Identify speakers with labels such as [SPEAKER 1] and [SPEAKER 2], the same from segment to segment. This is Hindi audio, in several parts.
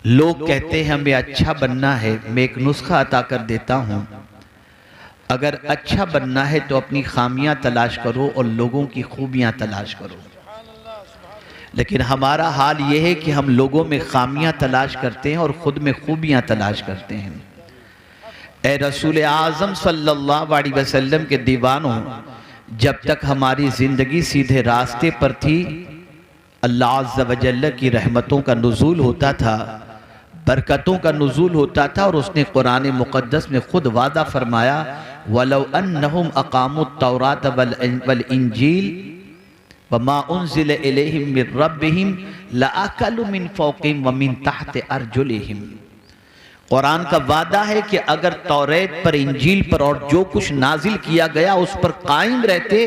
[SPEAKER 1] लोग कहते हैं हमें अच्छा बनना है, मैं एक नुस्खा अता कर देता हूं, अगर अच्छा बनना है तो अपनी खामियां तलाश करो और लोगों की खूबियां तलाश करो। लेकिन हमारा हाल यह है कि हम लोगों में खामियां तलाश करते हैं और ख़ुद में खूबियां तलाश करते हैं। ए रसूल आज़म सल्लल्लाहु अलैहि वसल्लम के दीवानों, जब तक हमारी ज़िंदगी सीधे रास्ते पर थी, अल्लाह अज़्ज़ा व जल्ल की रहमतों का नुज़ूल होता था, बरकतों का नुज़ूल होता था। और उसने कुरान मुक़द्दस में ख़ुद वादा फरमाया, वलौ अन्नहुम अक़ामुत तौरात वल इंजील वमा उन्ज़िल इलैहिम मिन रब्बिहिम लअकलू मिन फ़ौक़िहिम व मिन तहति अर्जुलिहिम। कुरान का वादा है कि अगर तौरेत पर, इंजील पर और जो कुछ नाजिल किया गया उस पर कायम रहते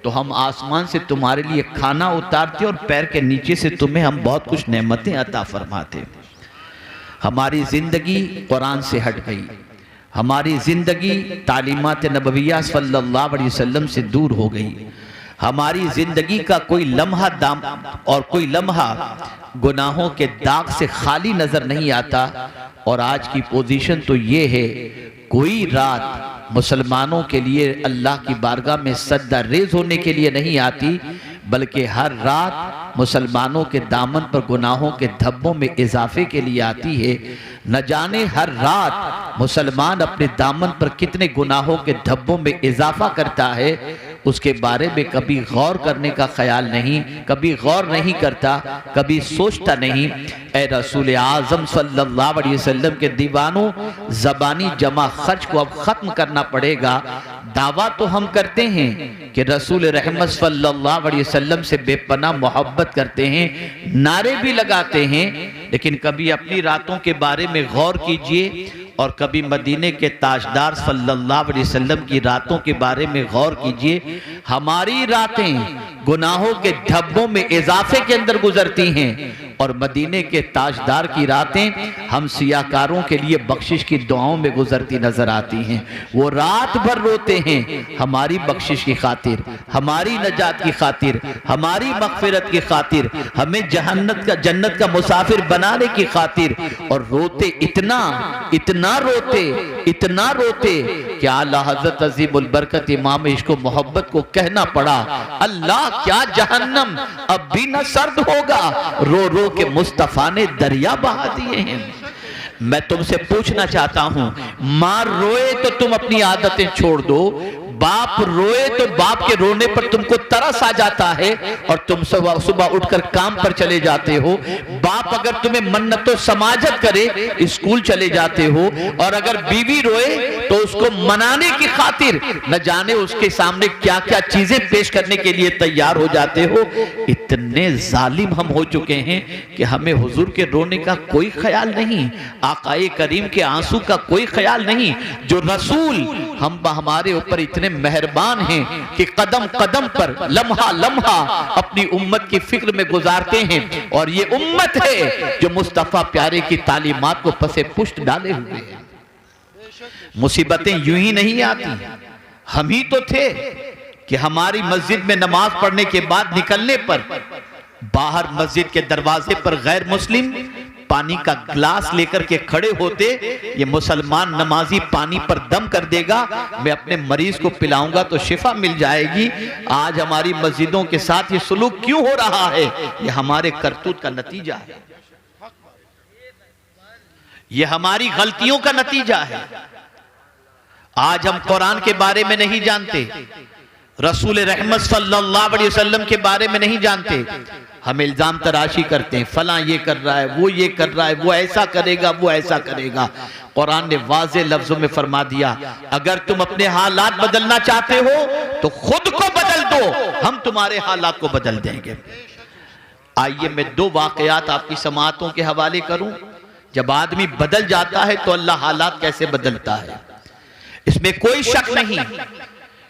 [SPEAKER 1] तो हम आसमान से तुम्हारे लिए खाना उतारते और पैर के नीचे से तुम्हें हम बहुत कुछ नेमतें अता फरमाते। हमारी ज़िंदगी कुरान से हट गई, हमारी ज़िंदगी तालीमात नबविया सल्लल्लाहु अलैहि वसल्लम से दूर हो गई। हमारी ज़िंदगी का कोई लम्हा दाम और कोई लम्हा गुनाहों के दाग से खाली नज़र नहीं आता। और आज की पोजीशन तो ये है, कोई रात मुसलमानों के लिए अल्लाह की बारगाह में सजदा रेज़ होने के लिए नहीं आती, बल्कि हर रात मुसलमानों के दामन पर गुनाहों के धब्बों में इजाफे के लिए आती है। न जाने हर रात मुसलमान अपने दामन पर कितने गुनाहों के धब्बों में इजाफा करता है, उसके बारे में कभी गौर करने का ख्याल नहीं, कभी गौर नहीं करता, कभी सोचता नहीं। ए रसूल आज़म सल्लल्लाहु अलैहि वसल्लम के दीवानों, ज़बानी जमा खर्च को अब ख़त्म करना पड़ेगा। दावा तो हम करते हैं कि रसूल रहमत सल्लल्लाहु अलैहि वसल्लम से बेपनाह मोहब्बत करते हैं, नारे भी लगाते हैं, लेकिन कभी अपनी रातों के बारे में गौर कीजिए और कभी मदीने के ताजदार सल्लल्लाहु अलैहि वसल्लम की रातों के बारे में गौर कीजिए। हमारी रातें गुनाहों के धब्बों में इजाफे के अंदर गुजरती हैं और मदीने के ताजदार की रातें हम सियाकारों के लिए बख्शिश की दुआओं में गुजरती नजर आती हैं। वो रात भर रोते हैं हमारी बख्शिश की खातिर, हमारी नजात की खातिर, हमारी मगफिरत की खातिर, हमें जन्नत का मुसाफिर बनाने की खातिर। और रोते इतना रोते कि आला हज़रत अज़ीमुल बरकत इमाम इश्क़ मोहब्बत को कहना पड़ा, अल्लाह क्या जहन्नम अब भी न सर्द होगा, रो रो के मुस्तफ़ा ने दरिया बहा दिए हैं। मैं तुमसे पूछना चाहता हूं, माँ रोए तो तुम अपनी आदतें छोड़ दो, बाप रोए तो बाप के रोने पर तुमको तरस आ जाता है और तुम सुबह उठकर काम पर चले जाते हो। बाप अगर तुम्हें मन्नतो समाजत करे स्कूल चले जाते हो, और अगर बीवी रोए तो उसको मनाने की खातिर न जाने उसके सामने क्या क्या चीजें पेश करने के लिए तैयार हो जाते हो। इतने जालिम हम हो चुके हैं कि हमें हुजूर के रोने का कोई ख्याल नहीं, आकाए करीम के आंसू का कोई ख्याल नहीं। जो रसूल हमारे ऊपर इतने मेहरबान हैं कि कदम कदम पर, लम्हा लम्हा अपनी उम्मत की फिक्र में गुजारते हैं। और ये उम्मत है जो मुस्तफा प्यारे की तालीमात को पसे पुष्ट डाले हुए हैं। मुसीबतें यूं ही नहीं आती, हम ही तो थे कि हमारी मस्जिद में नमाज पढ़ने के बाद निकलने पर बाहर मस्जिद के दरवाजे पर गैर मुस्लिम पानी का ग्लास लेकर के खड़े होते, ये मुसलमान नमाजी पानी पर दम कर देगा, मैं अपने मरीज को पिलाऊंगा तो शिफा मिल जाएगी। आज हमारी मस्जिदों के साथ ये सुलूक क्यों हो रहा है? ये हमारे करतूत का नतीजा है, ये हमारी गलतियों का नतीजा है। आज हम कुरान के बारे में नहीं जानते, रसूल रहमत सल्लल्लाहु अलैहि वसल्लम के बारे में नहीं जानते, हम इल्जाम तराशी करते हैं, फलां ये कर रहा है, वो ये कर रहा है, वो ऐसा करेगा, वो ऐसा करेगा। कुरान ने वाज़े लफ्जों में फरमा दिया, अगर तुम अपने हालात बदलना चाहते हो तो खुद को बदल दो, हम तुम्हारे हालात को बदल देंगे। आइए मैं दो वाकयात आपकी समाअतों के हवाले करूं। जब आदमी बदल जाता है तो अल्लाह हालात कैसे बदलता है, इसमें कोई शक नहीं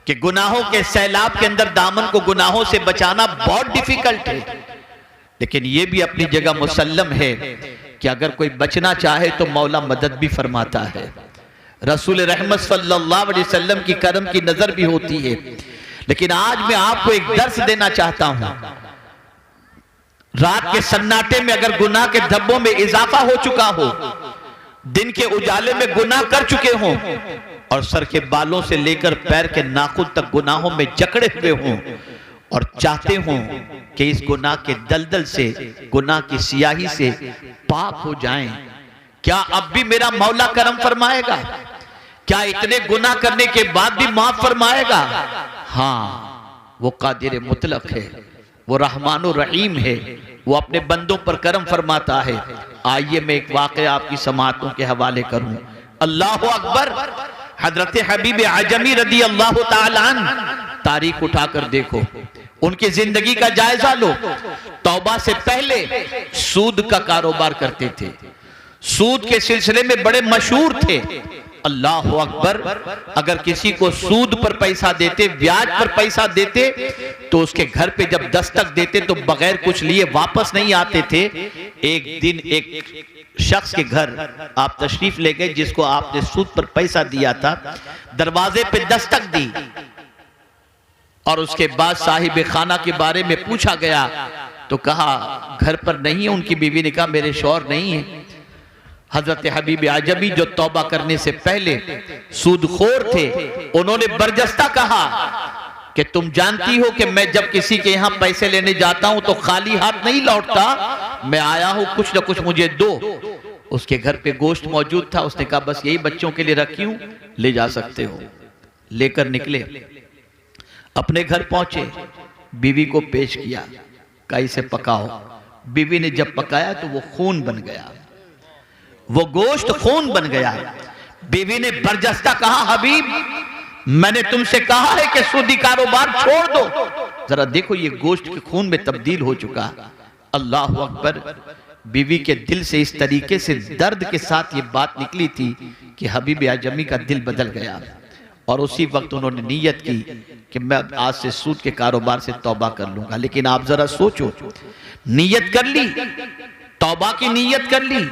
[SPEAKER 1] कि गुनाहों के सैलाब के अंदर दामन को गुनाहों से बचाना बहुत डिफिकल्ट है, लेकिन यह भी अपनी जगह मुसल्लम है कि अगर कोई बचना चाहे तो मौला मदद भी फरमाता है। रसूल रहमत सल्लल्लाहु अलैहि वसल्लम की करम की नजर भी होती है। लेकिन आज मैं आपको एक दर्स देना चाहता हूं। रात के सन्नाटे में अगर गुनाह के धब्बों में इजाफा हो चुका हो, दिन के उजाले में गुनाह कर चुके हों और सर के बालों से लेकर पैर के नाखून तक गुनाहों में जकड़े हुए हों और चाहते हों कि इस गुनाह के दलदल से, गुनाह की सियाही से पाक हो जाएं, क्या अब भी मेरा मौला करम फरमाएगा? क्या इतने गुनाह करने के बाद भी माफ फरमाएगा? हाँ, वो कादिर मुतलक है, वो रहमानुर रहीम है, वो अपने बंदों पर करम फरमाता है। आइए मैं एक वाक़या आपकी समाअतों के हवाले करूं। अल्लाह अकबर। हजरत हबीब आजमी रदी अल्लाह ताला अन्हु, तारीख उठाकर देखो, उनकी जिंदगी का जायजा लो। तौबा से पहले सूद का कारोबार करते थे, सूद के सिलसिले में बड़े मशहूर थे। अल्लाह अकबर। अगर किसी को सूद पर पैसा देते, ब्याज पर पैसा देते, तो उसके घर पे जब दस्तक देते तो बगैर कुछ लिए वापस नहीं आते थे। एक दिन एक शख्स के घर आप तशरीफ ले गए जिसको आपने सूद पर पैसा दिया था, दरवाजे पे दस्तक दी और उसके बाद साहिब खाना के बारे में पूछा गया तो कहा घर पर नहीं है। उनकी बीवी ने कहा मेरे शौहर नहीं है। हजरत हबीब आजमी जो तौबा करने से पहले सूदखोर थे, उन्होंने बरजस्ता कहा कि तुम जानती हो कि मैं जब किसी के यहां पैसे लेने जाता हूं तो खाली हाथ नहीं लौटता, मैं आया हूं कुछ ना कुछ मुझे दो। उसके घर पे गोश्त मौजूद था, उसने कहा बस यही बच्चों के लिए रखी हूं, ले जा सकते हो। लेकर निकले, अपने घर पहुंचे, बीवी को पेश किया, कहा इसे पकाओ। बीवी ने जब पकाया तो वो खून बन गया, वो गोश्त खून बन गया। बीवी ने बरजस्ता कहा हबीब मैंने तुमसे कहा है कि सूदी कारोबार छोड़ दो, जरा देखो ये गोश्त के खून में तब्दील हो चुका। अल्लाह अकबर। बीवी के दिल से इस तरीके से दर्द के साथ ये बात निकली थी कि हबीब आजमी का दिल बदल गया और उसी वक्त उन्होंने नीयत की कि मैं आज से सूद के कारोबार से तौबा कर लूंगा। लेकिन आप जरा सोचो, नीयत कर ली, तौबा की नीयत कर ली,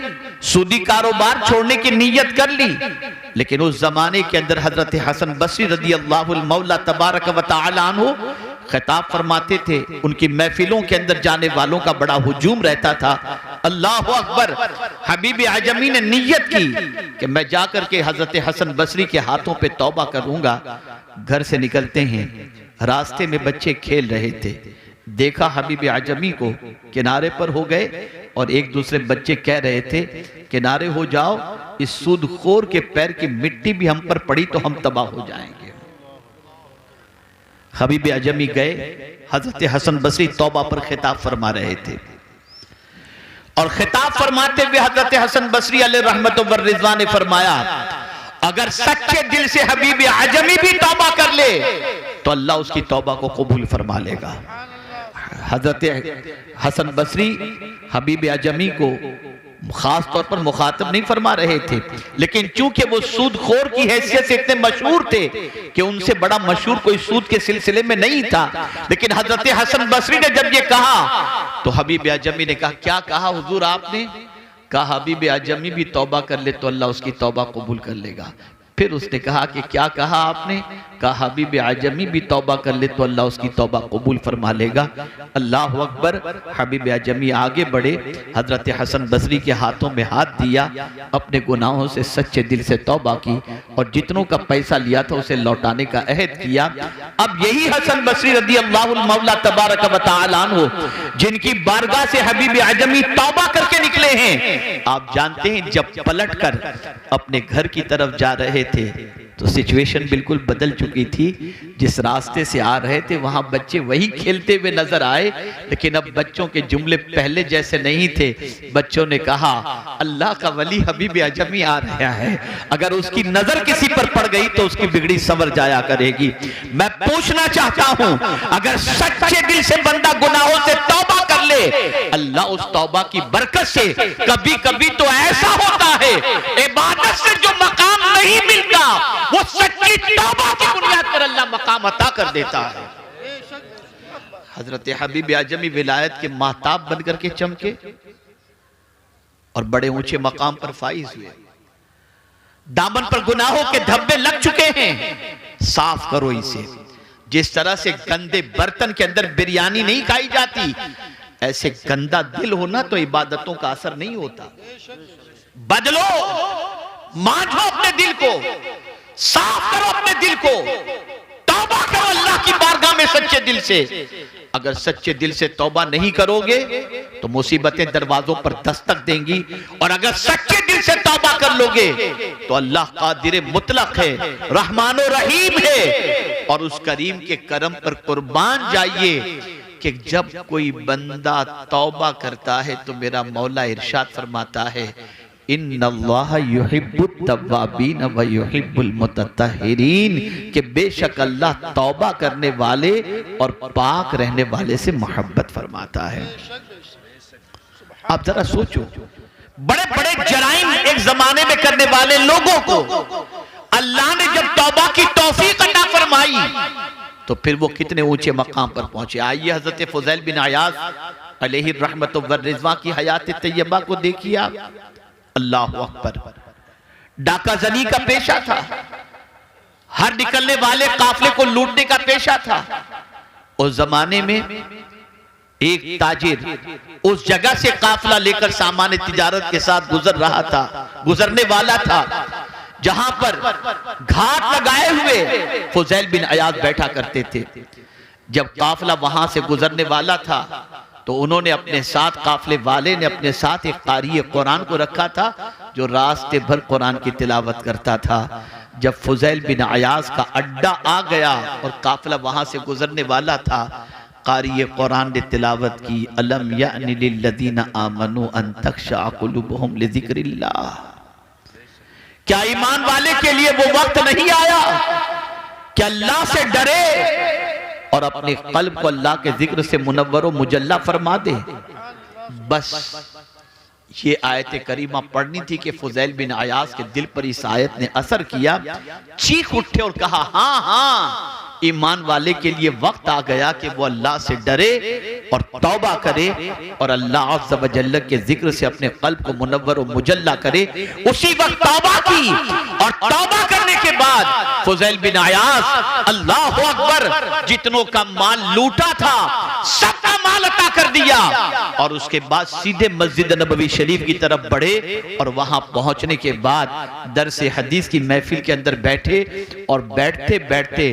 [SPEAKER 1] सूदी कारोबार छोड़ने की नीयत कर ली, लेकिन उस जमाने के अंदर हजरत हसन बसरी रदी अल्लाहुल मौला तबारक व तआला अन्हु खिताब फरमाते थे। उनकी महफिलों के अंदर जाने वालों का बड़ा हुजूम रहता था। अल्लाह अकबर। हबीब आजमी ने नीयत की कि मैं जाकर के हजरत हसन बसरी के हाथों पे तौबा करूंगा। घर से निकलते हैं, रास्ते में बच्चे खेल रहे थे, देखा हबीब आजमी को, किनारे पर हो गए और एक दूसरे बच्चे कह रहे थे किनारे हो जाओ, इस सूदखोर के पैर की मिट्टी भी हम पर पड़ी तो हम तबाह हो जाएंगे। हबीब आजमी गए, हजरत हसन बसरी तौबा पर खिताब फरमा रहे थे और खिताब फरमाते हुए हजरत हसन बसरी अलैहि रहमत व रिज़वान ने फरमाया अगर सच्चे दिल से हबीब आजमी भी तौबा कर ले तो अल्लाह उसकी तौबा को कबूल फरमा लेगा। हजरत हसन बसरी हबीब आजमी को खास तौर पर मुखातब नहीं फरमा रहे थे, लेकिन चूंकि वो सूदखोर की हैसियत से इतने मशहूर थे कि उनसे बड़ा मशहूर कोई सूद के सिलसिले में नहीं था। लेकिन हजरत हसन बसरी ने जब ये कहा तो हबीब आजमी ने कहा क्या कहा हुजूर आपने? कहा हबीब आजमी भी तौबा कर ले तो अल्लाह उसकी तौबा कबूल कर लेगा। फिर उसने कहा कि क्या कहा आपने? कहा हबीब आजमी भी तौबा कर ले तो अल्लाह उसकी तौबा कबूल फरमा लेगा। अल्लाह अकबर। हबीब आजमी आगे बढ़े, हजरत हसन बसरी के हाथों में हाथ दिया, अपने गुनाहों से सच्चे दिल से तौबा की और जितनों का पैसा लिया था उसे लौटाने का अहद किया। अब यही हसन बसरी रदी अल्लाहुल मौला तबारक व तआला अन्हु जिनकी बारगाह से हबीब आजमी तौबा करके निकले हैं, आप जानते हैं जब पलट कर अपने घर की तरफ जा रहे थे तो सिचुएशन बिल्कुल बदल चुकी थी। जिस रास्ते से आ रहे थे वहां बच्चे वही खेलते हुए नजर आए, लेकिन अब बच्चों के जुमले पहले जैसे नहीं थे। बच्चों ने कहा अल्लाह का वली हबीब आजमी आ रहा है, अगर उसकी नजर किसी पर पड़ गई तो उसकी बिगड़ी संवर जाया करेगी। मैं पूछना चाहता हूं अगर सच्चे दिल से बंदा गुनाहों से तौबा कर ले, अल्लाह उस तौबा की बरकत से कभी कभी तो ऐसा होता है इबादत से जो मकाम नहीं मिलता वो सच्ची तौबा की बुनियाद पर अल्लाह मकाम अता कर देता है। हजरत हबीब आजमी विलायत के महताब बनकर के चमके और बड़े ऊंचे मकाम पर फाइज हुए। दामन पर गुनाहों के धब्बे लग चुके हैं, साफ करो इसे। जिस तरह से गंदे बर्तन के अंदर बिरयानी नहीं खाई जाती, ऐसे गंदा दिल होना तो इबादतों का असर नहीं होता। बदलो, मांझो अपने दिल को, साफ करो अपने दिल को, तौबा करो अल्लाह की बारगाह में सच्चे दिल से। अगर सच्चे दिल से तौबा नहीं करोगे तो मुसीबतें दरवाजों पर दस्तक देंगी, और अगर सच्चे दिल से तौबा कर लोगे तो अल्लाह कादिर मुतलक है, रहमान और रहीम है। और उस करीम के करम पर कुर्बान जाइए कि जब कोई बंदा तौबा करता है तो मेरा मौला इरशाद फरमाता है, इन्नल्लाह युहिब्बुत तव्वाबीन व युहिब्बुल मुतत्तहिरीन, कि बेशक अल्लाह तौबा करने वाले और पाक रहने वाले से मोहब्बत फरमाता है। आप जरा सोचो, बड़े बड़े जराइम एक जमाने में करने वाले लोगों को अल्लाह ने जब तौबा की तौफीक अता फरमाई तो फिर वो कितने ऊंचे मकाम पर पहुंचे। आइए हजरत फुज़ैल बिन अयाज़ अलैहि रहमतु व रिज़वा की हयात तैयबा को देखिए आप। अल्लाह अकबर। डाका जनी का पेशा था, हर निकलने वाले काफले को लूटने का पेशा था। उस जमाने में एक ताजिर उस जगह से काफला लेकर सामान तिजारत के साथ गुजरने वाला था, जहां पर घाट लगाए हुए फुज़ैल बिन अयाज़ बैठा करते थे। जब काफला वहां से गुजरने वाला था तो उन्होंने अपने साथ, काफले वाले ने अपने साथ एक कारी कुरान को रखा था जो रास्ते भर कुरान की तिलावत करता था। जब फुज़ैल बिन अयाज़ का अड्डा आ गया और काफला वहां से गुजरने वाला था, कारी कुरान ने तिलावत की, अलम यानि लिल्लज़ीना आमनू अन तख़शअ क़ुलूबुहुम लिज़िक्रिल्लाह। क्या ईमान वाले के लिए वो वक्त नहीं आया कि अल्लाह से डरे और अपने कल्ब को अल्लाह के जिक्र से मुनव्वर व मुजल्ला फरमा दे। बस ये आयत करीमा पढ़नी थी कि फुज़ैल बिन अयाज़ के दिल पर इस आयत ने असर किया, चीख उठे और कहा, हाँ हाँ, ईमान वाले के लिए वक्त आ गया कि वो अल्लाह से डरे और तौबा करे और अल्लाह अज़्ज़ व जल्ल के जिक्र से अपने कल्ब को मुनव्वर व मुजल्ला करे। उसी वक्त तौबा की और तौबा करने के बाद फुज़ैल बिन अयाज़ अल्लाह अकबर, जितनों का माल लूटा था सबका माल अता कर दिया और उसके बाद सीधे मस्जिद नबवी शरीफ की तरफ बढ़े और वहां पहुंचने के बाद दरस हदीस की महफिल के अंदर बैठे और बैठते बैठते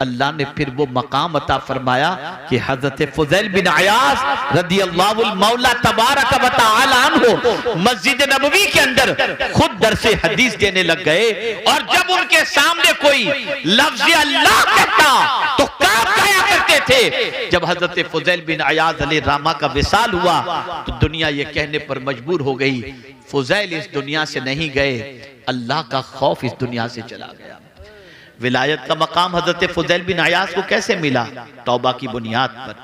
[SPEAKER 1] अल्लाह ने फिर वो मकाम अता फरमाया कि हजरत फुज़ैल बिन अयाज़ रदियल्लाहु मौला तबारक व तआला अन्हु मस्जिद नबवी के अंदर खुद दरस हदीस देने लग गए। और जब उनके सामने कोई लफ्ज़ अल्लाह कहता तो कांप जाया करते थे। जब हजरत फुज़ैल बिन अयाज़ अलैहि रहमा का विसाल हुआ तो दुनिया ये कहने पर मजबूर हो गई, फुज़ैल इस दुनिया से नहीं गए, अल्लाह का खौफ इस दुनिया से चला गया। विलायत का मकाम हजरत फुज़ैल बिन अयाज़ को कैसे मिला? तौबा की बुनियाद पर।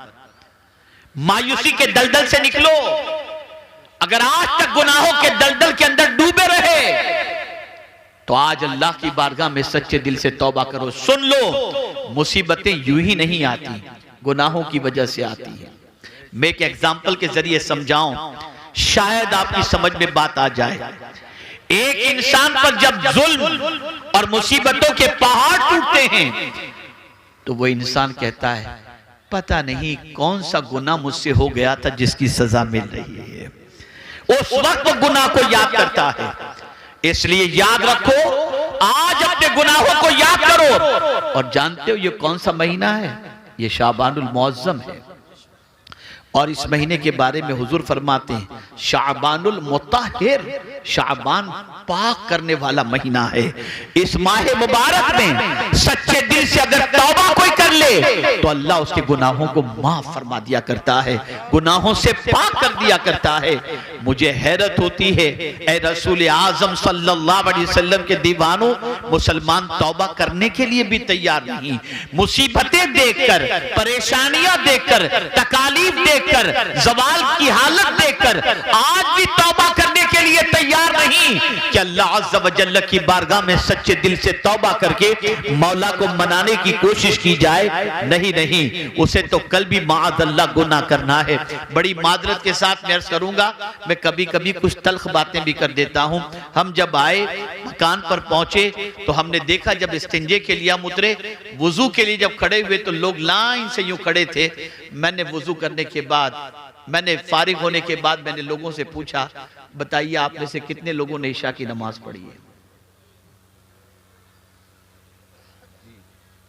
[SPEAKER 1] मायूसी के दलदल से निकलो। अगर आज तक गुनाहों के दलदल के अंदर डूबे रहे तो आज अल्लाह की बारगाह में सच्चे दिल से तौबा करो। सुन लो, मुसीबतें यूं ही नहीं आती, गुनाहों की वजह से आती है। मैं एक एग्जाम्पल के जरिए समझाऊं, शायद आपकी समझ में बात आ जाए। एक इंसान पर जब जुल्म और मुसीबतों के पहाड़ टूटते हैं तो वो इंसान कहता है, पता नहीं कौन सा गुनाह मुझसे हो गया था जिसकी सजा मिल रही है। उस वक्त वो गुनाह को याद करता है। इसलिए याद रखो, आज अपने गुनाहों को याद करो। और जानते हो ये कौन सा महीना है? ये शाबानुल मुअज़्ज़म है। और इस महीने के बारे में हुजूर फरमाते हैं, शाबानुल मुतahhir, शाबान पाक करने वाला महीना है। इस माह मुबारक में सच्चे दिल से अगर तौबा कोई कर ले तो अल्लाह उसके गुनाहों को माफ फरमा दिया करता है, गुनाहों से पाक कर दिया करता है। मुझे हैरत होती है, ए रसूल आजम सल्लल्लाहु अलैहि वसल्लम के दीवानों, मुसलमान तौबा करने के लिए भी तैयार नहीं। मुसीबतें देखकर, परेशानियां देखकर, तकालीफ देखकर, ज़वाल की हालत देखकर आज भी तौबा करने के लिए तैयार नहीं कि अल्लाह अज़्ज़ व जल्ल की बारगाह में सच्चे दिल से तौबा करके मौला को मनाने की कोशिश की जाए। नहीं नहीं, उसे तो कल भी माअज़ल्लाह गुनाह करना है। बड़ी मादरत के साथ मैं अर्ज़ करूंगा, मैं कभी कभी कुछ तल्ख बातें भी कर देता हूं। हम जब आए, मकान पर पहुंचे तो हमने देखा जब इस्तिंजे के लिए हम उतरे, वुजू के लिए जब खड़े हुए तो लोग लाइन से यूं खड़े थे। मैंने वुजू करने के बाद मैंने फारिग होने के बाद मैंने लोगों से पूछा, बताइए आप में से कितने लोगों ने इशा की नमाज पढ़ी है?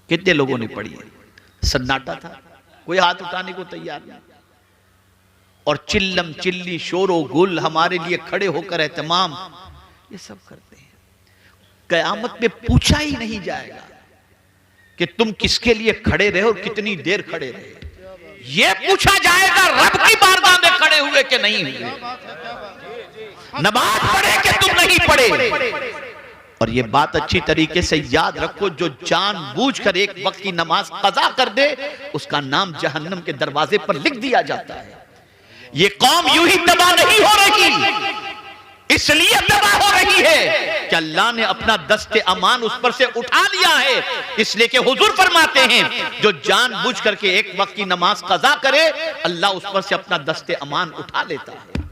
[SPEAKER 1] कितने लोगों ने पढ़ी है? सन्नाटा था, कोई हाथ उठाने को तैयार नहीं। और चिल्लम चिल्ली शोरो गुल हमारे लिए खड़े होकर एहतमाम, ये सब करते हैं। कयामत में पूछा ही नहीं जाएगा कि तुम किसके लिए खड़े रहे और कितनी देर खड़े रहे, ये पूछा जाएगा रब की बारगाह में खड़े हुए कि नहीं हुए, नमाज पढ़े कि तुम नहीं पढ़े। और ये बात अच्छी तरीके से याद रखो, जो जानबूझकर एक वक्त की नमाज कज़ा कर दे उसका नाम जहन्नम के दरवाजे पर लिख दिया जाता है। ये कौम यूं ही तबाह नहीं हो रही, इसलिए तबाह हो रही है कि अल्लाह ने अपना दस्ते अमान उस पर से उठा लिया है। इसलिए कि हुजूर फरमाते हैं जो जानबूझ करके एक वक्त की नमाज कज़ा करे अल्लाह उस पर से अपना दस्ते अमान उठा लेता है,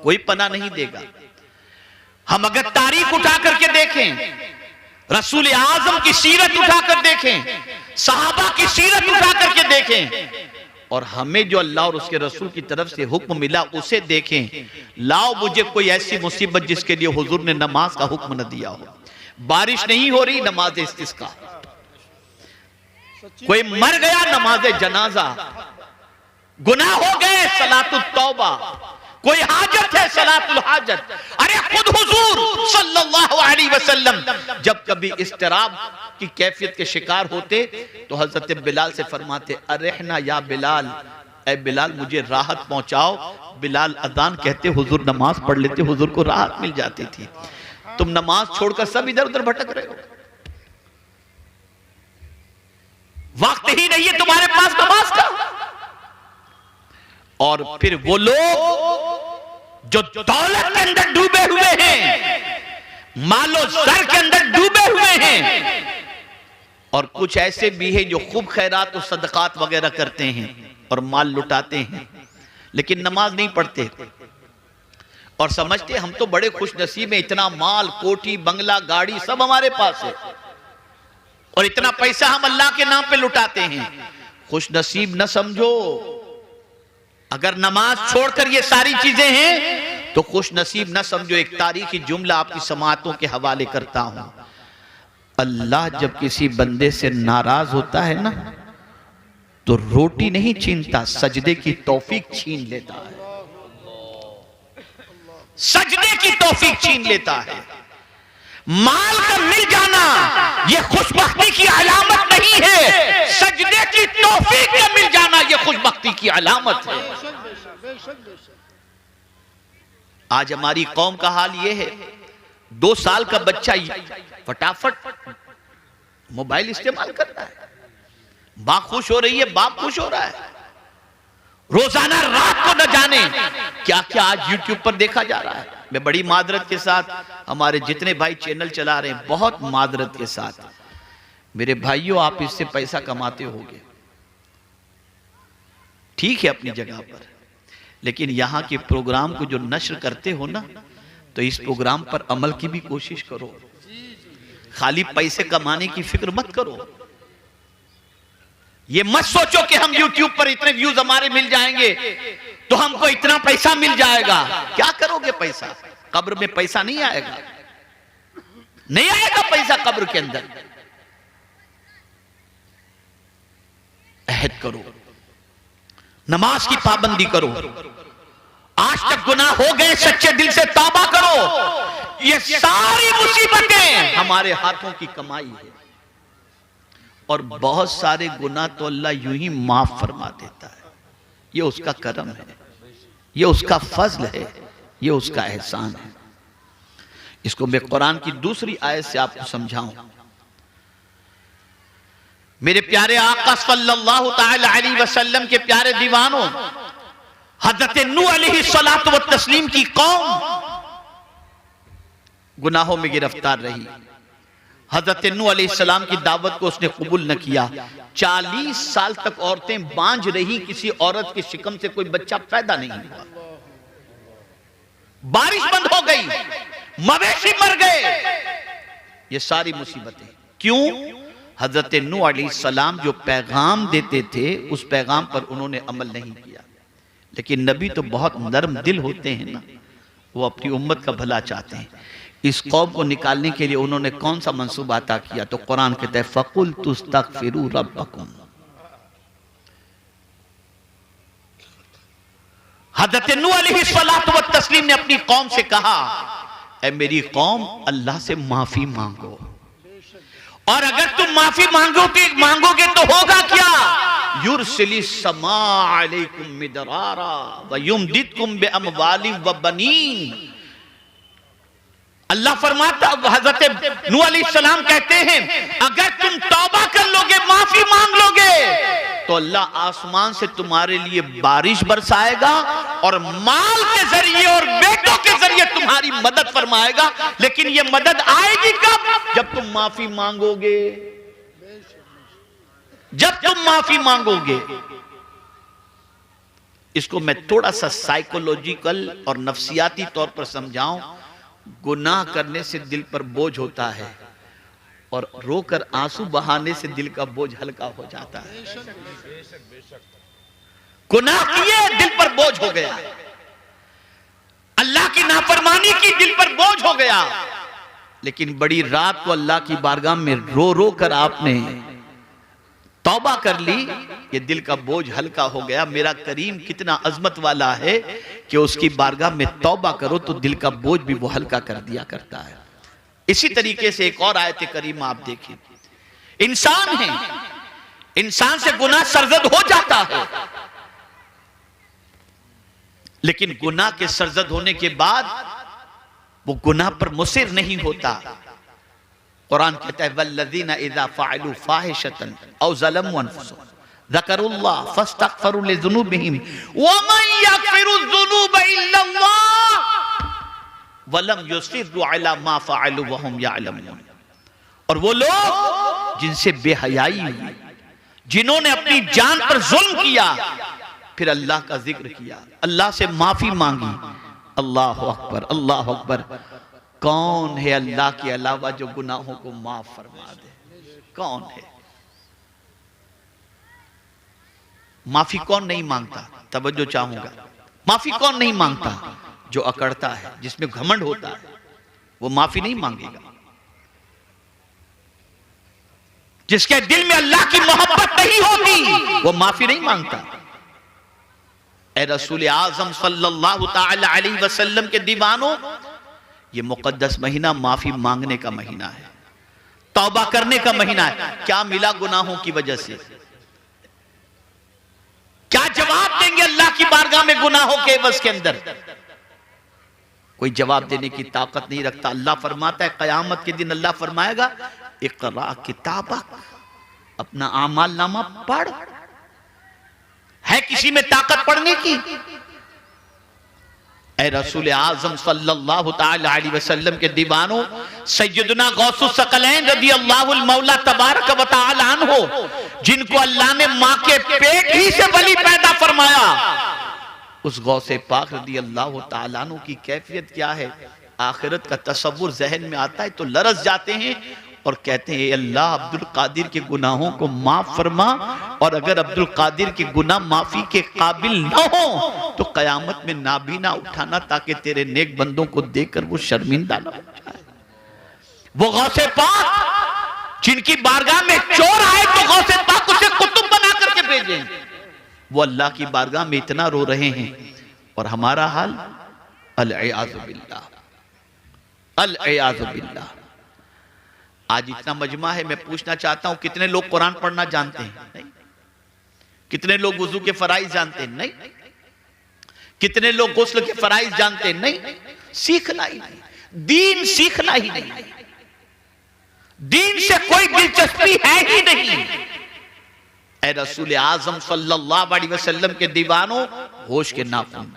[SPEAKER 1] कोई पनाह नहीं देगा। हम अगर तारीख उठा करके देखें, रसूल आजम की सीरत उठा कर देखें, सहाबा की सीरत उठा करके देखें, और हमें जो अल्लाह और उसके रसूल की तरफ से हुक्म मिला उसे देखें। लाओ मुझे कोई ऐसी मुसीबत जिसके लिए हुजूर ने नमाज का हुक्म न दिया हो। बारिश नहीं हो रही, नमाज इस्तिस्का। कोई मर गया, नमाज जनाजा। गुनाह हो गए, सलातुत तौबा। कोई हाजत है, सलातुल हाजत। अरे खुद हुजूर सल्लल्लाहु अलैहि वसल्लम जब कभी इस्तिराब की कैफियत के शिकार होते तो हजरत बिलाल से फरमाते, अरहना या बिलाल, ए बिलाल मुझे राहत पहुंचाओ। बिलाल अजान कहते, हुजूर नमाज पढ़ लेते, हुजूर को राहत मिल जाती थी। तुम नमाज छोड़कर सब इधर उधर भटक रहे हो, वक्त ही नहीं है तुम्हारे पास नमाज का। और फिर वो लोग जो दौलत के अंदर डूबे हुए हैं, मालो सर के अंदर डूबे हुए हैं, और कुछ ऐसे भी हैं जो खूब खैरात और सदकात वगैरह करते हैं और माल लुटाते हैं, लेकिन नमाज नहीं पढ़ते और समझते हम तो बड़े खुश नसीब हैं, इतना माल, कोठी, बंगला, गाड़ी सब हमारे पास है और इतना पैसा हम अल्लाह के नाम पे लुटाते हैं। खुश नसीब न समझो, अगर नमाज छोड़कर ये सारी चीजें हैं तो खुश नसीब न समझो। एक तारीखी जुमला आपकी समाअतों के हवाले करता हूं, अल्लाह जब किसी बंदे से नाराज होता है ना तो रोटी नहीं छीनता, सजदे की तौफीक छीन लेता है, सजदे की तौफीक छीन लेता है। माल का मिल जाना यह खुशबख्ती की अलामत नहीं है, सजदे की तौफीक का मिल जाना यह खुशबख्ती की अलामत है। आज हमारी कौम का हाल यह है, 2 साल का बच्चा फटाफट मोबाइल इस्तेमाल करता है, मां खुश हो रही है, बाप खुश हो रहा है, रोजाना रात को न जाने क्या क्या आज यूट्यूब पर देखा जा रहा है। मैं बड़ी मादरत के साथ, हमारे जितने भाई चैनल चला रहे हैं, बहुत मादरत के साथ, मेरे भाइयों आप इससे पैसा कमाते होगे, ठीक है अपनी जगह पर, लेकिन यहां के प्रोग्राम को जो नश्र करते हो ना, तो इस प्रोग्राम पर अमल की भी कोशिश करो, खाली पैसे कमाने की फिक्र मत करो। ये मत सोचो कि हम YouTube पर इतने व्यूज हमारे मिल जाएंगे तो हमको इतना पैसा मिल जाएगा। क्या करोगे पैसा? कब्र में पैसा नहीं आएगा, नहीं आएगा पैसा कब्र के अंदर। अहद करो, नमाज की पाबंदी करो, आज तक गुनाह हो गए सच्चे दिल से तौबा करो। ये सारी मुसीबतें हमारे हाथों की कमाई है और बहुत सारे गुनाह तो अल्लाह यूं ही माफ फरमा देता है। ये उसका करम है, ये उसका फजल है, ये उसका एहसान है। इसको मैं कुरान की दूसरी आयत से आपको समझाऊं। मेरे प्यारे आका सल्लल्लाहु ताला अलैहि वसल्लम के प्यारे दीवानों, हजरत नूह अलैहिस्सलातु व तस्लीम की कौम गुनाहों में गिरफ्तार रही। हजरत नूह अलैहिस्सलाम की दावत को उसने कबूल न किया। 40 साल तक औरतें बांझ रही, किसी औरत के शिकम से कोई बच्चा पैदा नहीं हुआ। बारिश बंद हो गई, मवेशी मर गए। ये सारी मुसीबतें क्यों? हजरत नूह अलैहिस्सलाम जो पैगाम देते थे उस पैगाम पर उन्होंने अमल नहीं किया। लेकिन नबी तो बहुत नरम दिल होते हैं ना, वो अपनी उम्मत का भला चाहते हैं। इस कौम को निकालने के लिए उन्होंने कौन सा मंसूबा अता किया? तो कुरान कहता है फकुल तुस्तगफिरू रब्बकुम। हज़रत नूह अलैहिस्सलातु व तस्लीम ने अपनी कौम से कहा, ऐ मेरी कौम, अल्लाह से माफी मांगो, और अगर तुम माफी मांगोगे तो होगा क्या? युरसिलिस समा अलैकुम मिदरारा व युमदिदकुम बिअमवालिन व बनीन। अल्लाह फरमाता, हजरत नूह अलैहिस्सलाम कहते हैं, अगर तुम तौबा कर लोगे, माफी मांग लोगे, तो अल्लाह आसमान से तुम्हारे लिए बारिश बरसाएगा और माल के जरिए और बेटों के जरिए तुम्हारी मदद फरमाएगा। लेकिन ये मदद आएगी कब? जब तुम माफी मांगोगे, जब तुम माफी मांगोगे। इसको मैं थोड़ा सा साइकोलॉजिकल और नफ्सियाती तौर पर समझाऊं। गुनाह करने से दिल पर बोझ होता है और रोकर आंसू बहाने से दिल का बोझ हल्का हो जाता है। गुनाह किए, दिल पर बोझ हो गया, अल्लाह की नाफरमानी की, दिल पर बोझ हो गया। लेकिन बड़ी रात को अल्लाह की बारगाह में रो रो कर आपने तौबा कर ली, ये दिल का बोझ हल्का हो गया। मेरा करीम कितना अजमत वाला है कि उसकी बारगाह में तौबा करो तो दिल का बोझ भी वो हल्का कर दिया करता है। इसी तरीके से एक और आयत करीम आप देखिए, इंसान है, इंसान से गुनाह सरजद हो जाता है, लेकिन गुनाह के सरजद होने के बाद वो गुनाह पर मुसिर नहीं होता। कुरान कहता है वल्लज़ीना इज़ा फ़अलू फ़ाहिशतन औ ज़लमू अनफुसहुम ज़करुल्लाह फ़स्तग़फ़रू लिज़ुनूबिहिम व मन यग़फ़िरुज़्ज़ुनूब इल्लल्लाह वलम युसिर्रू अला मा फ़अलू व हुम यअलमून। और वो लोग जिनसे बेहयाई हुई, जिन्होंने अपनी जान पर जुल्म किया, फिर अल्लाह का जिक्र किया, अल्लाह से माफी मांगी। अल्लाह अकबर, अल्लाह अकबर। कौन है अल्लाह के अलावा जो गुनाहों को माफ फरमा दे? कौन है? माफी कौन नहीं मांगता? तवज्जो चाहूंगा, माफी कौन नहीं मांगता? जो अकड़ता है, जिसमें घमंड होता है, वो माफी नहीं मांगेगा। जिसके दिल में अल्लाह की मोहब्बत नहीं होती, वो माफी नहीं मांगता। ए रसूल आज़म सल्लल्लाहु तआला अलैहि वसल्लम के दीवानों, ये मुकद्दस महीना माफी मांगने का महीना है, तौबा करने का महीना है। क्या मिला गुनाहों की वजह से? क्या जवाब देंगे अल्लाह की बारगाह में गुनाहों के एवज के अंदर? कोई जवाब देने की ताकत नहीं रखता। अल्लाह फरमाता है कयामत के दिन अल्लाह फरमाएगा इक़रा किताबक, अपना आमाल नामा पढ़। है किसी में ताकत पढ़ने की? ऐ रसूल आज़म सल्लल्लाहु तआला अलैहि वसल्लम के दीवानों, सैयदना गौसुस सकलैन रदियल्लाहुल मौला तबारक व तआला अन्हु, जिनको अल्लाह ने मां के पेट ही से वली पैदा फरमाया, उस गौसे पाक रदियल्लाहु तआला अन्हु की कैफियत क्या है? आखिरत का तसव्वुर जहन में आता है तो लरस जाते हैं और कहते हैं अल्लाह अब्दुल कादिर के गुनाहों को माफ फरमा, और अगर अब्दुल कादिर के गुनाह माफी के काबिल ना हो तो कयामत में नाबीना उठाना, ताकि तेरे नेक बंदों को देखकर वो शर्मिंदा ना हो जाए। वो गौसे पाक जिनकी बारगाह में चोर आए तो गौसे पाक उसे कुतुब बना करके भेजे, वो अल्लाह की बारगाह में इतना रो रहे हैं, और हमारा हाल अल-इयाज़ु बिल्लाह, अल-इयाज़ु बिल्लाह। आज इतना मजमा है, मैं पूछना चाहता हूं कितने लोग कुरान पढ़ना जानते हैं? नहीं। कितने लोग वुजू के फराइज जानते हैं? नहीं। कितने लोग गुस्ल के फराइज जानते हैं? नहीं। सीखना ही नहीं, दीन सीखना ही नहीं, दीन से कोई दिलचस्पी है ही नहीं। ऐ रसूल आज़म सल्लल्लाहु अलैहि वसल्लम के दीवानों, होश के नाखून,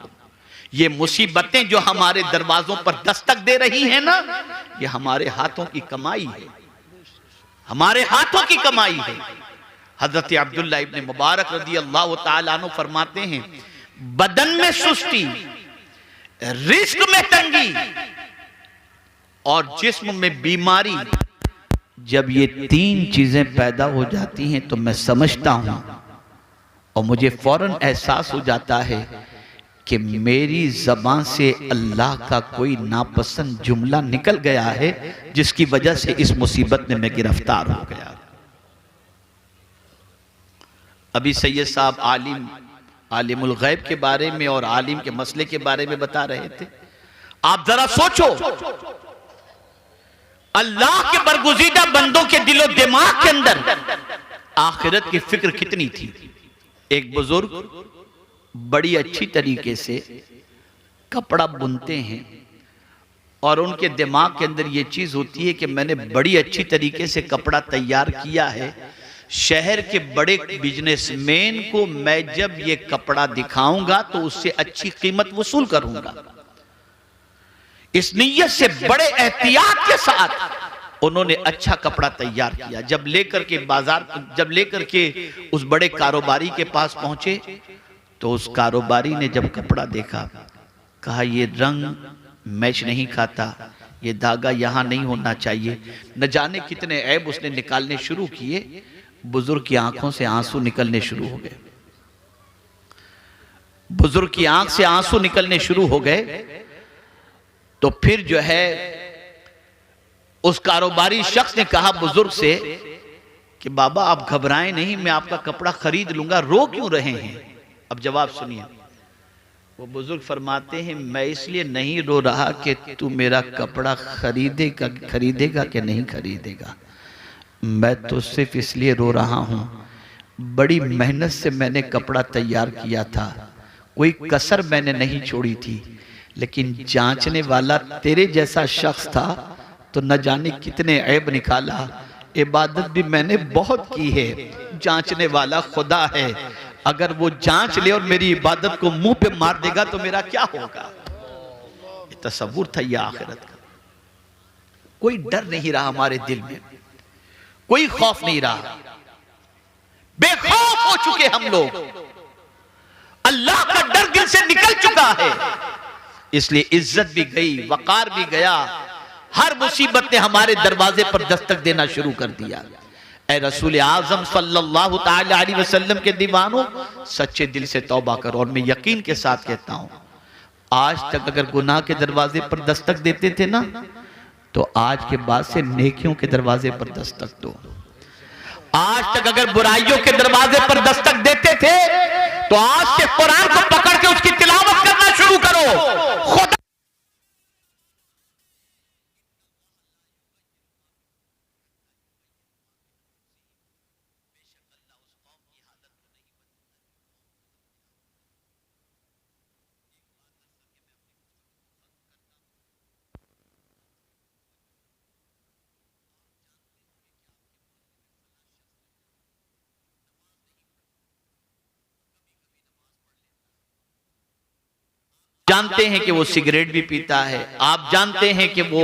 [SPEAKER 1] ये मुसीबतें जो हमारे दरवाजों पर दस्तक दे रही हैं ना, ये हमारे हाथों की कमाई है, हमारे हाथों की कमाई है। हजरत अब्दुल्लाह इब्ने मुबारक रदियल्लाहु ताला अन्हु फरमाते हैं, बदन में सुस्ती, रिस्क में तंगी और जिस्म में बीमारी, जब ये तीन चीजें पैदा हो जाती हैं तो मैं समझता हूं और मुझे फौरन एहसास हो जाता है कि मेरी ज़बान से अल्लाह का कोई नापसंद जुमला निकल गया है जिसकी वजह से इस मुसीबत में मैं गिरफ्तार हो गया। अभी सैयद साहब आलिमुल गैब के बारे में और आलिम के मसले के बारे में बता रहे थे। आप जरा सोचो, अल्लाह के बरगुज़ीदा बंदों के दिलो दिमाग के अंदर आखिरत की फिक्र कितनी थी। एक बुजुर्ग बड़ी अच्छी तरीके से कपड़ा बुनते हैं और उनके दिमाग के अंदर यह चीज होती है कि मैंने बड़ी अच्छी तरीके से कपड़ा तैयार किया है, शहर के बड़े बिजनेसमैन को मैं जब ये कपड़ा दिखाऊंगा तो उससे अच्छी कीमत वसूल करूंगा। इस नीयत से बड़े एहतियात के साथ उन्होंने अच्छा कपड़ा तैयार किया। जब लेकर के उस बड़े कारोबारी के पास पहुंचे तो उस कारोबारी ने जब कपड़ा देखा, कहा ये रंग मैच नहीं खाता, ये धागा यहां नहीं होना चाहिए। न जाने कितने ऐब उसने निकालने शुरू किए। बुजुर्ग की आंखों से आंसू निकलने शुरू हो गए। बुजुर्ग की आंख से आंसू निकलने शुरू हो गए। तो फिर जो है उस कारोबारी शख्स ने कहा बुजुर्ग से कि बाबा आप घबराएं नहीं, मैं आपका कपड़ा खरीद लूंगा, रो क्यों रहे हैं। अब जवाब सुनिए। वो बुजुर्ग फरमाते हैं मैं इसलिए नहीं रो रहा कि तू मेरा कपड़ा खरीदेगा कि नहीं खरीदेगा, मैं तो सिर्फ इसलिए रो रहा हूं, बड़ी मेहनत से मैंने कपड़ा तैयार किया था, कोई कसर मैंने नहीं छोड़ी थी, लेकिन जांचने वाला तेरे जैसा शख्स था तो न जाने कितने ऐब निकाला। इबादत भी मैंने बहुत की है, जांचने वाला खुदा है, अगर वो जांच ले और मेरी इबादत को मुंह पे मार देगा तो मेरा क्या होगा। ये तसव्वुर था ये आखिरत का। कोई डर नहीं रहा हमारे दिल में, कोई खौफ नहीं रहा, बेखौफ हो चुके हम लोग। अल्लाह का डर दिल से निकल चुका है, इसलिए इज्जत भी गई, वकार भी गया। हर मुसीबत ने हमारे दरवाजे पर दस्तक देना शुरू कर दिया। ऐ रसूल आज़म सल्लल्लाहु ताला अलैहि वसल्लम के दीवानों, सच्चे दिल से तौबा करो। और मैं यकीन के साथ कहता हूं, आज तक अगर गुनाह के दरवाजे पर दस्तक देते थे ना, तो आज के बाद से नेकियों के दरवाजे पर दस्तक दो। आज तक अगर बुराइयों के दरवाजे पर दस्तक देते थे तो आज से कुरान को पकड़ के उसकी तिलावत करना शुरू करो। खुदा जानते हैं कि वो सिगरेट भी पीता है, आप जानते हैं कि वो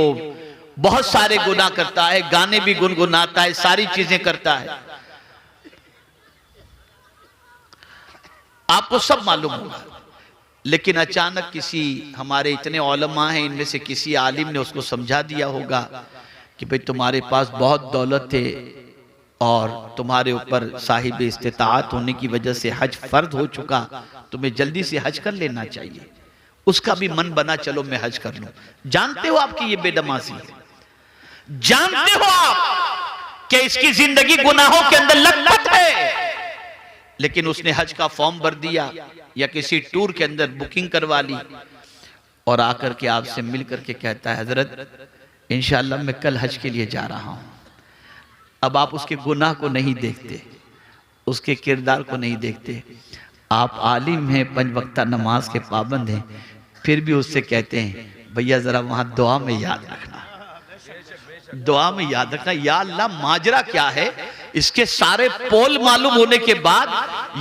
[SPEAKER 1] बहुत सारे गुनाह करता है, गाने भी गुनगुनाता है, सारी चीजें करता है, आपको सब मालूम होगा। लेकिन अचानक किसी हमारे इतने उलमा हैं, इनमें से किसी आलिम ने उसको समझा दिया होगा कि भाई तुम्हारे पास बहुत दौलत है और तुम्हारे ऊपर साहिब इस्तिताअत होने की वजह से हज फर्ज हो चुका, तुम्हें जल्दी से हज कर लेना चाहिए। उसका भी मन बना चलो मैं हज कर लूं। जानते हो आपकी ये बेदमाशी है, जानते हो आप कि इसकी जिंदगी गुनाहों के अंदर लतपत है, लेकिन उसने हज का फॉर्म भर दिया या किसी टूर के अंदर बुकिंग करवा ली और आकर के आपसे मिल करके कहता है हजरत इंशाअल्लाह मैं कल हज के लिए जा रहा हूं। अब आप उसके गुनाह को नहीं देखते, उसके किरदार को नहीं देखते। आप आलिम हैं, 5 वक्ता नमाज के पाबंद हैं, फिर भी उससे कहते हैं भैया जरा वहां दुआ में याद रखना, दुआ में याद रखना। या अल्लाह माजरा क्या है, इसके सारे पोल मालूम होने के बाद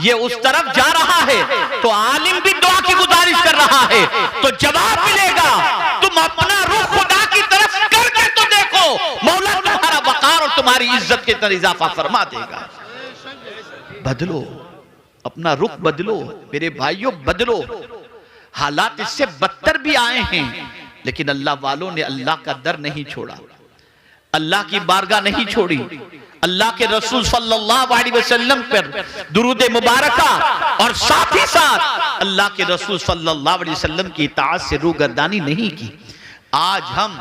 [SPEAKER 1] ये उस तरफ जा रहा है तो आलिम भी दुआ की गुजारिश कर रहा है, तो जवाब मिलेगा। तुम अपना रुख खुदा की तरफ करके तो देखो, मौला तुम्हारा वकार और तुम्हारी इज्जत के अंदर इजाफा फरमा देगा। बदलो, अपना रुख बदलो मेरे भाइयों, बदलो। हालात इससे बदतर भी आए हैं, लेकिन अल्लाह वालों ने अल्लाह का दर नहीं छोड़ा, अल्लाह की बारगाह नहीं छोड़ी, अल्लाह के रसूल सल्लल्लाहु अलैहि वसल्लम पर दुरूद मुबारका और साथ ही साथ अल्लाह के रसूल सल्लल्लाहु अलैहि वसल्लम की इताअत से रूगर्दानी नहीं की। आज हम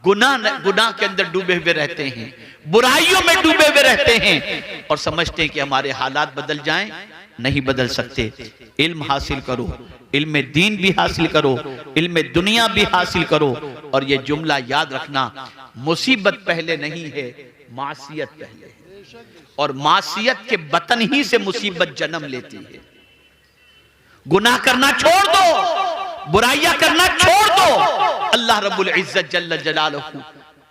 [SPEAKER 1] गुनाह के अंदर डूबे हुए रहते हैं, बुराइयों में डूबे हुए रहते हैं और समझते हैं कि हमारे हालात बदल जाएं। नहीं बदल सकते। इल्म हासिल करो, इल्म दीन भी हासिल करो, इल्म दुनिया भी हासिल करो। और ये जुमला याद रखना, मुसीबत पहले नहीं है, मासियत पहले है। और मासियत के बतन ही से मुसीबत जन्म लेती है। गुनाह करना छोड़ दो, बुराइयां करना छोड़ दो, अल्लाह रब्बुल इज्जत जल्ल जलालहू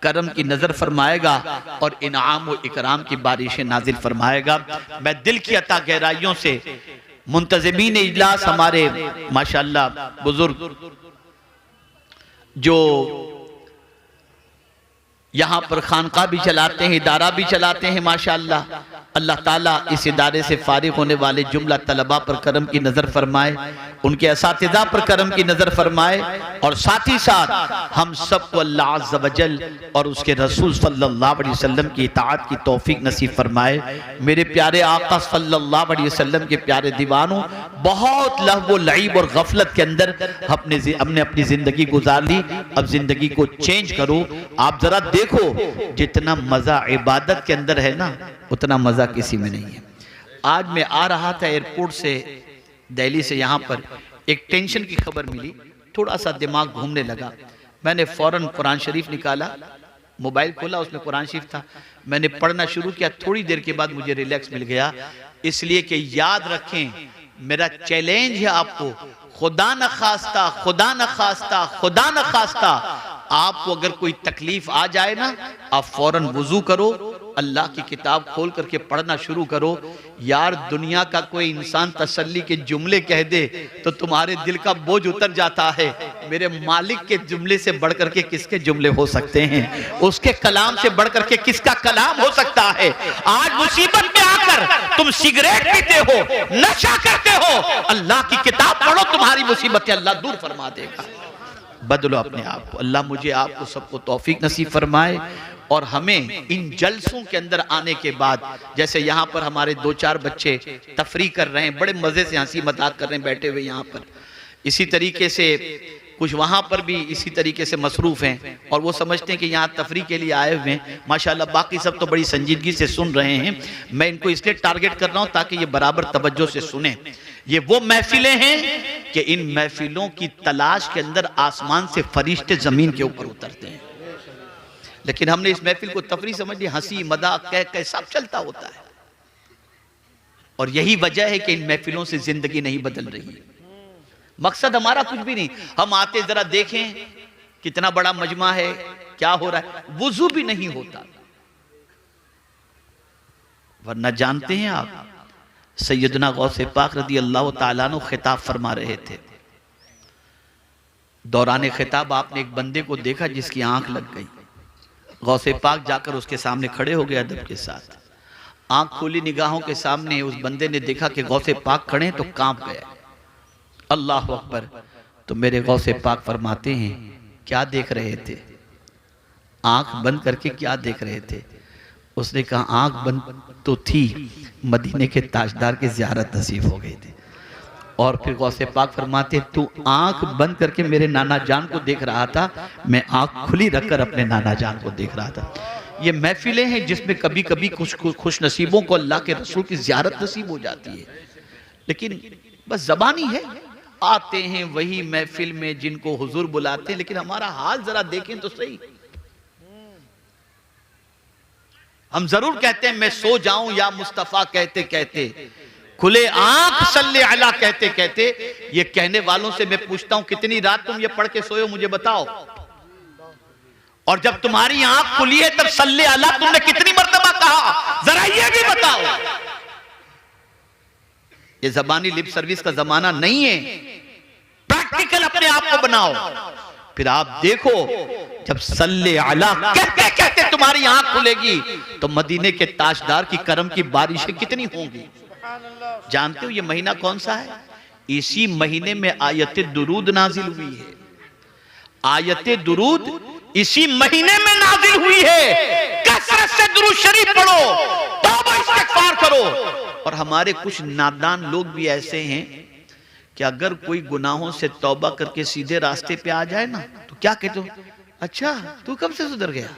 [SPEAKER 1] करम की नजर फरमाएगा और इनाम व इकराम की बारिशें नाजिल फरमाएगा। मैं दिल की अता गहराइयों से मुंतज़िमीन इजलास हमारे माशाअल्लाह बुजुर्ग जो यहाँ पर खानका भी चलाते हैं, इदारा भी चलाते हैं माशाअल्लाह, अल्लाह ताला इस इदारे से फारिग होने वाले जुमला तलबा पर करम की नज़र फरमाए, उनके असातिज़ा पर करम की नज़र फरमाए और साथ ही साथ हम सबको अल्लाह अज़्ज़ व जल और उसके रसूल सल्लल्लाहु अलैहि वसल्लम की इताअत की तौफीक नसीब फरमाए। मेरे प्यारे आका सल्लल्लाहु अलैहि वसल्लम के प्यारे दीवानों, बहुत लहव लईब और गफलत के अंदर हमने अपनी ज़िंदगी गुजार ली। अब ज़िंदगी को चेंज करो। आप ज़रा देखो, जितना मज़ा इबादत के अंदर है ना, उतना मज़ा किसी में नहीं है। आज मैं आ रहा था एयरपोर्ट से, दिल्ली से यहाँ पर, एक टेंशन की खबर मिली, थोड़ा सा दिमाग घूमने लगा। मैंने फौरन कुरान शरीफ निकाला, मोबाइल खोला, उसमें कुरान शरीफ था, मैंने पढ़ना शुरू किया। थोड़ी देर के बाद मुझे रिलैक्स मिल गया। इसलिए कि याद रखें, मेरा चैलेंज है आपको, खुदा न खास्ता, खुदा न खास्ता, खुदा न खास्ता आपको अगर कोई तकलीफ आ जाए ना, आप फौरन वुजू करो, अल्लाह की किताब खोल करके पढ़ना शुरू करो। यार, दुनिया का कोई इंसान तसल्ली के जुमले कह दे तो तुम्हारे दिल का बोझ उतर जाता है। मेरे मालिक के जुमले से बढ़ करके किसके जुमले हो सकते हैं? उसके कलाम से बढ़ करके किसका कलाम हो सकता है? आज मुसीबत में आकर तुम सिगरेट पीते हो, नशा करते हो, अल्लाह की किताब पढ़ो, तुम्हारी मुसीबतें अल्लाह दूर फरमा देगा। बदलो अपने आप को। अल्लाह मुझे आपको सबको तौफीक नसीब फरमाए और हमें इन जलसों के अंदर आने के बाद, जैसे यहाँ पर हमारे 2-4 बच्चे तफरी कर रहे हैं, बड़े मजे से हंसी मजाक कर रहे हैं बैठे हुए यहाँ पर, इसी तरीके से कुछ वहाँ पर भी इसी तरीके से मसरूफ हैं और वो समझते हैं कि यहाँ तफरी के लिए आए हुए हैं। माशाल्लाह बाकी सब तो बड़ी संजीदगी से सुन रहे हैं। मैं इनको इसलिए टारगेट कर रहा हूँ ताकि ये बराबर तवज्जो से सुने। ये वो महफिलें हैं कि इन महफिलों की तलाश के अंदर आसमान से फरिश्ते जमीन के ऊपर उतरते हैं, लेकिन हमने इस महफिल को तफरी समझ ली, हंसी मजाक कह सब चलता होता है। और यही वजह है कि इन महफिलों से जिंदगी नहीं बदल रही। मकसद हमारा कुछ भी नहीं, हम आते जरा देखें कितना बड़ा मजमा है, क्या हो रहा है, वुजू भी नहीं होता। वरना जानते हैं आप, सैयदना गौसे पाक रदी अल्लाह ताला अन्हु खिताब फरमा रहे थे। दौरान खिताब आपने एक बंदे को देखा जिसकी आंख लग गई। गौसे पाक जाकर उसके सामने खड़े हो गए अदब के साथ। आंख खोली निगाहों के सामने उस बंदे ने देखा कि गौसे पाक खड़े तो कांप गया। अल्लाह अकबर। तो मेरे गौसे पाक फरमाते हैं, क्या देख रहे थे? आंख बंद करके क्या देख रहे थे? उसने कहा आंख बंद तो थी, मदीने के ताजदार की ज़ियारत नसीब हो गई थी। और फिर गौसे पाक फरमाते, तू आंख बंद करके मेरे नाना जान को देख रहा था, मैं आंख खुली रखकर अपने नाना जान को देख रहा था। ये महफिलें हैं जिसमें कभी कभी कुछ खुश नसीबों को अल्लाह के रसूल की ज़ियारत नसीब हो जाती है, लेकिन बस ज़बानी है। आते हैं वही महफिल में जिनको हुजूर बुलाते हैं, लेकिन हमारा हाल जरा देखें तो सही। हम जरूर कहते हैं मैं सो जाऊं या मुस्तफा कहते कहते, खुले आंख सल्ले अला कहते कहते। ये कहने वालों से मैं पूछता हूं, कितनी रात तुम ये पढ़ के सोए मुझे बताओ? और जब तुम्हारी आंख खुली है तब सल्ले अला तुमने कितनी मर्तबा कहा? जरा ये भी बताओ। ये जबानी लिप सर्विस का जमाना नहीं है, प्रैक्टिकल अपने आप को बनाओ। फिर आप देखो, जब सल्ले अला कहते कहते तुम्हारी आंख खुलेगी तो मदीने के ताजदार की करम की बारिशें कितनी होंगी। जानते हो ये महीना कौन सा है? इसी महीने में आयत दुरूद नाजिल हुई है। आयत दुरूद इसी महीने में नाजिल हुई है। कसरत से दुरूद शरीफ पढ़ो, तौबा इस्तिगफार करो। और हमारे कुछ नादान लोग भी ऐसे हैं कि अगर कोई गुनाहों से तौबा करके सीधे रास्ते पे आ जाए ना तो क्या कहते हो, अच्छा तू कब से सुधर गया।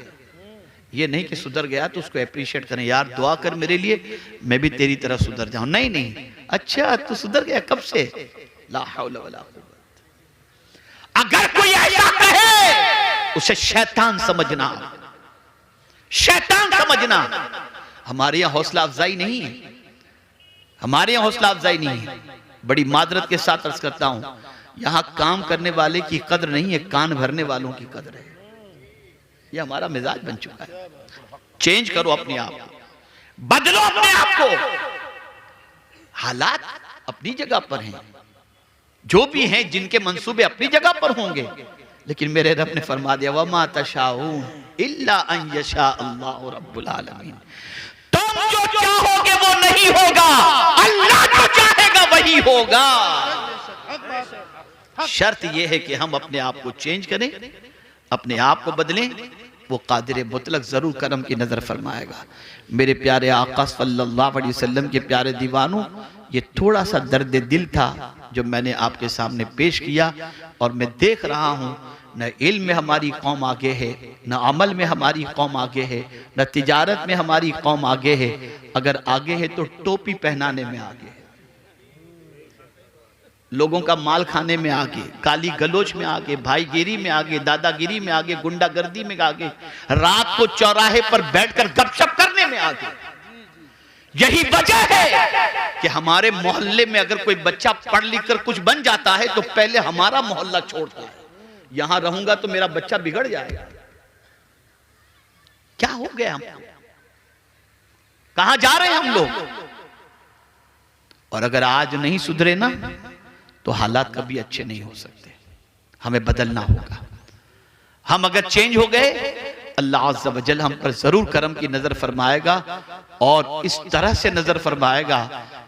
[SPEAKER 1] ये नहीं कि सुधर गया तो उसको अप्रिशिएट करें, यार दुआ कर मेरे लिए मैं भी तेरी तरह सुधर जाऊं। नहीं नहीं, अच्छा तू सुधर गया कब से, ला हौला वला कुव्वत। अगर कोई ऐसा कहे उसे शैतान समझना, शैतान समझना। हमारे यहां हौसला अफजाई नहीं है, हमारे यहां हौसला अफजाई नहीं है। बड़ी मादरत के साथ अर्ज करता हूं, यहां काम करने वाले की कद्र नहीं है, कान भरने वालों की कद्र है। यह हमारा मिजाज बन चुका है। चेंज करो अपने आप को, बदलो अपने आप को। हालात अपनी जगह पर हैं, जो भी हैं जिनके मंसूबे अपनी जगह पर होंगे, लेकिन मेरे रब ने फरमा दिया वमा तशाऊन इल्ला अन यशा अल्लाह रब्बुल आलमीन। तुम जो चाहोगे वो नहीं होगा, अल्लाह जो चाहेगा वही होगा। शर्त यह है कि हम अपने आप को चेंज करें, अपने आप को बदलें। वो कादिर मुतलक जरूर करम की नजर फरमाएगा। मेरे प्यारे आका सल्लल्लाहु अलैहि वसल्लम के प्यारे दीवानों, ये थोड़ा सा दर्द दिल था जो मैंने आपके सामने पेश किया। और मैं देख रहा हूं न इल्म में हमारी कौम आगे है, न अमल में हमारी कौम आगे है, न तिजारत में हमारी कौम आगे है। अगर आगे है तो टोपी पहनाने में आगे है, लोगों का माल खाने में आगे, काली गलोच में आगे, भाईगिरी में आगे, दादागिरी में आगे, गुंडागर्दी में आगे, रात को चौराहे पर बैठकर गपशप करने में आगे। यही वजह है कि हमारे मोहल्ले में अगर कोई बच्चा पढ़ लिख कर कुछ बन जाता है तो पहले हमारा मोहल्ला छोड़ता है, यहां रहूंगा तो मेरा बच्चा बिगड़ जाएगा। क्या हो गया हमको, कहां जा रहे हैं हम लोग। और अगर आज नहीं सुधरे ना तो हालात कभी अच्छे नहीं हो सकते। हमें बदलना होगा। हम अगर चेंज हो गए, अल्लाह अज़्ज़ा व जल हम पर जरूर करम की नजर फरमाएगा। और इस तरह से नजर फरमाएगा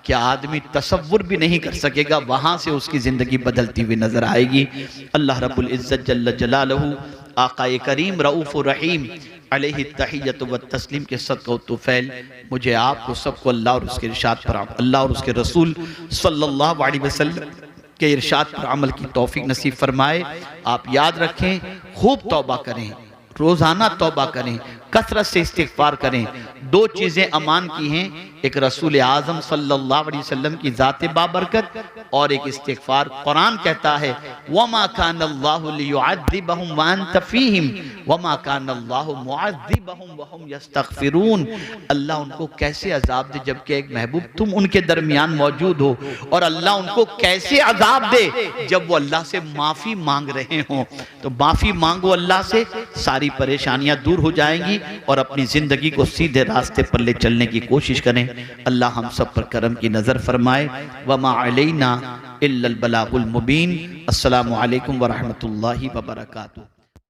[SPEAKER 1] कि आदमी तसव्वुर भी नहीं कर सकेगा, वहां से उसकी जिंदगी बदलती हुई नजर आएगी। अल्लाह रब्बुल इज्जत जल्ल जलालहू आकाए करीम रऊफ़ुर रहीम अलैहि तहिय्यतु व तस्लीम के सदक़ा तुफ़ैल मुझे आपको सबको अल्लाह और उसके इरशाद पर, अल्लाह और उसके रसूल सल्लल्लाहु अलैहि वसल्लम के इरशाद पर अमल की तौफीक नसीब फरमाए। आप याद रखें, खूब तौबा करें, रोजाना तौबा करें, कसरत से इस्तिग़फ़ार करें। दो चीजें अमान की हैं, एक रसूल आज़म सल्लल्लाहु अलैहि वसल्लम की ज़ात बाबरकत और एक इस्तिग़फ़ार। कुरान कहता है वमा कानल्लाहु लियुअज़्ज़िबहुम व अंत फ़ीहिम वमा कानल्लाहु मुअज़्ज़िबहुम व हुम यस्तग़फ़िरून। अल्लाह उनको कैसे अज़ाब दे जबकि एक महबूब तुम उनके दरमियान मौजूद हो, और अल्लाह उनको कैसे अज़ाब दे जब वो अल्लाह से माफ़ी मांग रहे हों। तो माफ़ी मांगो अल्लाह से, सारी परेशानियां दूर हो जाएंगी और अपनी जिंदगी को सीधे रास्ते पर ले चलने की कोशिश करें। अल्लाह हम सब पर करम की नजर फरमाए। वमा अलैना इल्लल बलागुल मुबीन। अस्सलामु अलैकुम व रहमतुल्लाहि व बरकातुहू।